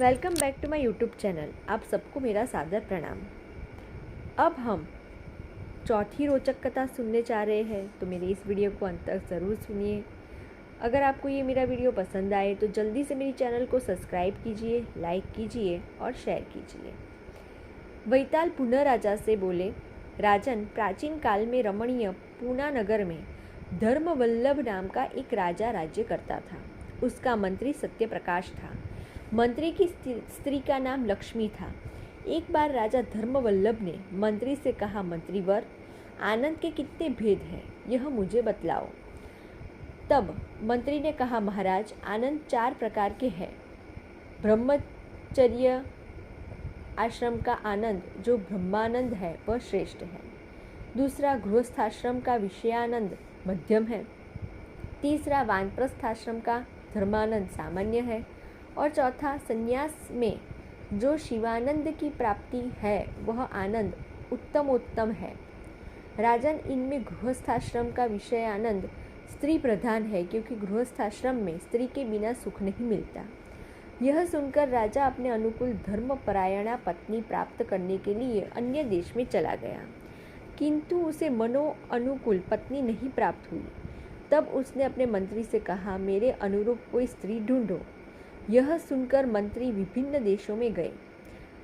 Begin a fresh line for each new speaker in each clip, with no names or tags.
Welcome back to my YouTube channel. आप सबको मेरा सादर प्रणाम। अब हम चौथी रोचक कथा सुनने जा रहे हैं, तो मेरे इस वीडियो को अंत तक ज़रूर सुनिए। अगर आपको ये मेरा वीडियो पसंद आए तो जल्दी से मेरे चैनल को सब्सक्राइब कीजिए, लाइक कीजिए और शेयर कीजिए। वैताल पुनः राजा से बोले, राजन, प्राचीन काल में रमणीय पूना नगर में धर्मवल्लभ नाम का एक राजा राज्य करता था। उसका मंत्री सत्यप्रकाश था। मंत्री की स्त्री का नाम लक्ष्मी था। एक बार राजा धर्मवल्लभ ने मंत्री से कहा, मंत्रीवर, आनंद के कितने भेद हैं, यह मुझे बतलाओ। तब मंत्री ने कहा, महाराज, आनंद 4 प्रकार के हैं। ब्रह्मचर्य आश्रम का आनंद जो ब्रह्मानंद है वह श्रेष्ठ है। दूसरा, गृहस्थाश्रम का विषयानंद मध्यम है। तीसरा, वानप्रस्थाश्रम का धर्मानंद सामान्य है। और चौथा, संन्यास में जो शिवानंद की प्राप्ति है वह आनंद उत्तमोत्तम है। राजन, इनमें गृहस्थाश्रम का विषय आनंद स्त्री प्रधान है, क्योंकि गृहस्थाश्रम में स्त्री के बिना सुख नहीं मिलता। यह सुनकर राजा अपने अनुकूल धर्मपरायणा पत्नी प्राप्त करने के लिए अन्य देश में चला गया, किंतु उसे मनो अनुकूल पत्नी नहीं प्राप्त हुई। तब उसने अपने मंत्री से कहा, मेरे अनुरूप कोई स्त्री ढूंढो। यह सुनकर मंत्री विभिन्न देशों में गए,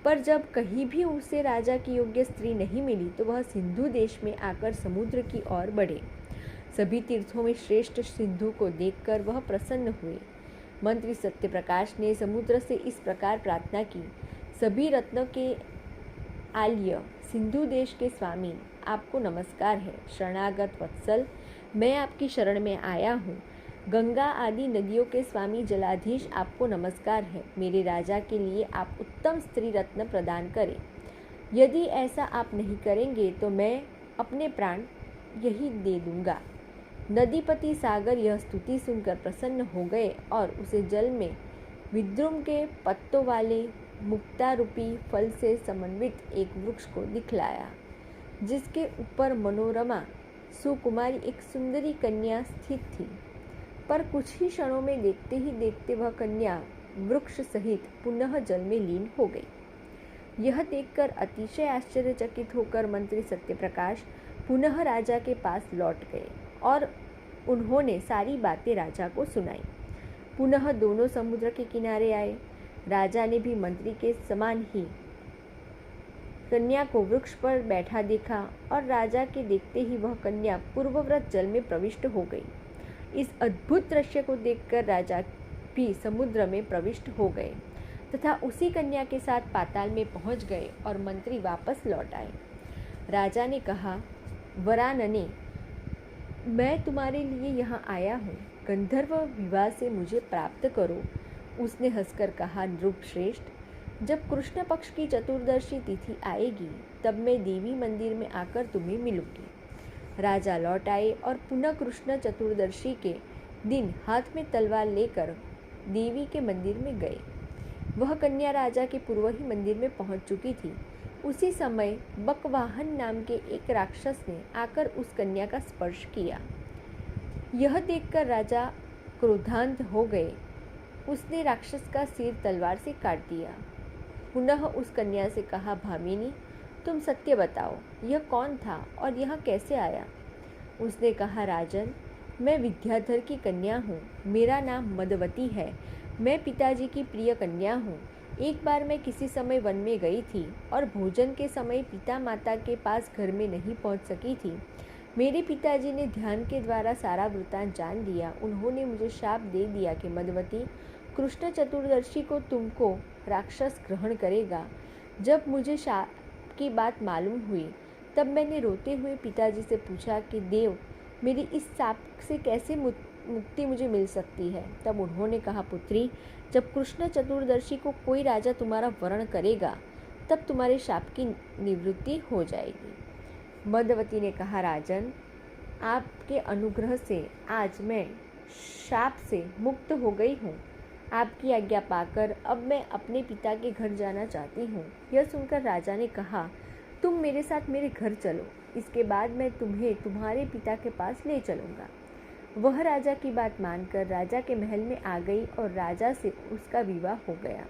पर जब कहीं भी उसे राजा की योग्य स्त्री नहीं मिली तो वह सिंधु देश में आकर समुद्र की ओर बढ़े। सभी तीर्थों में श्रेष्ठ सिंधु को देखकर वह प्रसन्न हुए। मंत्री सत्यप्रकाश ने समुद्र से इस प्रकार प्रार्थना की, सभी रत्नों के आल्य सिंधु देश के स्वामी, आपको नमस्कार है। शरणागत वत्सल, मैं आपकी शरण में आया हूँ। गंगा आदि नदियों के स्वामी जलाधीश, आपको नमस्कार है। मेरे राजा के लिए आप उत्तम स्त्री रत्न प्रदान करें। यदि ऐसा आप नहीं करेंगे तो मैं अपने प्राण यही दे दूंगा। नदीपति सागर यह स्तुति सुनकर प्रसन्न हो गए और उसे जल में विद्रुम के पत्तों वाले मुक्तारूपी फल से समन्वित एक वृक्ष को दिखलाया, जिसके ऊपर मनोरमा सुकुमारी एक सुंदरी कन्या स्थित थी। पर कुछ ही क्षणों में देखते ही देखते वह कन्या वृक्ष सहित पुनः जल में लीन हो गई। यह देखकर अतिशय आश्चर्यचकित होकर मंत्री सत्यप्रकाश पुनः राजा के पास लौट गए और उन्होंने सारी बातें राजा को सुनाई। पुनः दोनों समुद्र के किनारे आए। राजा ने भी मंत्री के समान ही कन्या को वृक्ष पर बैठा देखा और राजा के देखते ही वह कन्या पूर्ववत जल में प्रविष्ट हो गई। इस अद्भुत दृश्य को देखकर राजा भी समुद्र में प्रविष्ट हो गए तथा उसी कन्या के साथ पाताल में पहुंच गए और मंत्री वापस लौट आए। राजा ने कहा, वरानने, मैं तुम्हारे लिए यहाँ आया हूँ, गंधर्व विवाह से मुझे प्राप्त करो। उसने हंसकर कहा, नृपश्रेष्ठ, जब कृष्ण पक्ष की चतुर्दशी तिथि आएगी तब मैं देवी मंदिर में आकर तुम्हें मिलूंगी। राजा लौट आए और पुनः कृष्ण चतुर्दशी के दिन हाथ में तलवार लेकर देवी के मंदिर में गए। वह कन्या राजा के पूर्व ही मंदिर में पहुंच चुकी थी। उसी समय बकवाहन नाम के एक राक्षस ने आकर उस कन्या का स्पर्श किया। यह देखकर राजा क्रोधांत हो गए। उसने राक्षस का सिर तलवार से काट दिया। पुनः उस कन्या से कहा, भामिनी, तुम सत्य बताओ, यह कौन था और यह कैसे आया? उसने कहा, राजन, मैं विद्याधर की कन्या हूँ। मेरा नाम मदवती है। मैं पिताजी की प्रिय कन्या हूँ। एक बार मैं किसी समय वन में गई थी और भोजन के समय पिता माता के पास घर में नहीं पहुँच सकी थी। मेरे पिताजी ने ध्यान के द्वारा सारा वृत्तांत जान लिया। उन्होंने मुझे शाप दे दिया कि मदवती, कृष्ण चतुर्दशी को तुमको राक्षस ग्रहण करेगा। जब मुझे शाप की बात मालूम हुई तब मैंने रोते हुए पिताजी से पूछा कि देव, मेरी इस शाप से कैसे मुक्ति मुझे मिल सकती है? तब उन्होंने कहा, पुत्री, जब कृष्ण चतुर्दशी को कोई राजा तुम्हारा वरण करेगा तब तुम्हारे शाप की निवृत्ति हो जाएगी। मदवती ने कहा, राजन, आपके अनुग्रह से आज मैं शाप से मुक्त हो गई हूँ। आपकी आज्ञा पाकर अब मैं अपने पिता के घर जाना चाहती हूँ। यह सुनकर राजा ने कहा, तुम मेरे साथ मेरे घर चलो, इसके बाद मैं तुम्हें तुम्हारे पिता के पास ले चलूँगा। वह राजा की बात मानकर राजा के महल में आ गई और राजा से उसका विवाह हो गया।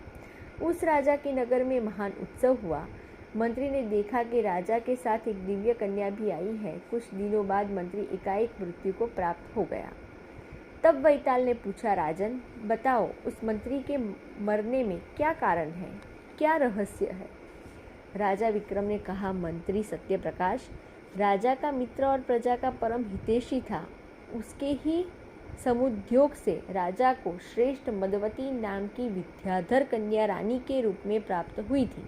उस राजा के नगर में महान उत्सव हुआ। मंत्री ने देखा कि राजा के साथ एक दिव्य कन्या भी आई है। कुछ दिनों बाद मंत्री एकाएक मृत्यु को प्राप्त हो गया। तब वैताल ने पूछा, राजन बताओ, उस मंत्री के मरने में क्या कारण है, क्या रहस्य है? राजा विक्रम ने कहा, मंत्री सत्यप्रकाश राजा का मित्र और प्रजा का परम हितैषी था। उसके ही समुद्योग से राजा को श्रेष्ठ मदवती नाम की विद्याधर कन्या रानी के रूप में प्राप्त हुई थी।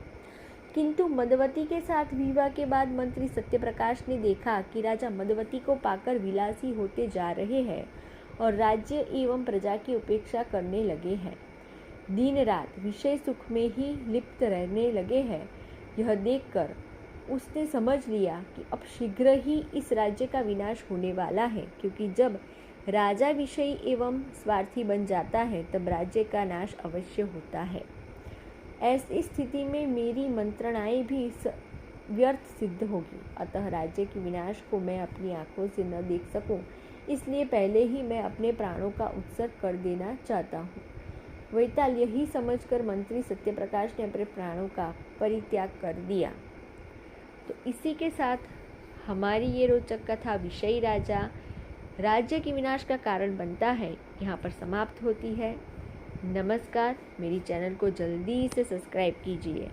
किंतु मदवती के साथ विवाह के बाद मंत्री सत्यप्रकाश ने देखा कि राजा मदवती को पाकर विलासी होते जा रहे हैं और राज्य एवं प्रजा की उपेक्षा करने लगे हैं। दिन रात विषय सुख में ही लिप्त रहने लगे हैं। यह देखकर उसने समझ लिया कि अब शीघ्र ही इस राज्य का विनाश होने वाला है, क्योंकि जब राजा विषयी एवं स्वार्थी बन जाता है तब राज्य का नाश अवश्य होता है। ऐसी स्थिति में मेरी मंत्रणाएं भी व्यर्थ सिद्ध होगी। अतः राज्य के विनाश को मैं अपनी आंखों से न देख सकूं, इसलिए पहले ही मैं अपने प्राणों का उत्सर्ग कर देना चाहता हूँ। वैताल यही समझकर मंत्री सत्यप्रकाश ने अपने प्राणों का परित्याग कर दिया। तो इसी के साथ हमारी ये रोचक कथा विषयी राजा राज्य के विनाश का कारण बनता है यहाँ पर समाप्त होती है। नमस्कार, मेरी चैनल को जल्दी से सब्सक्राइब कीजिए।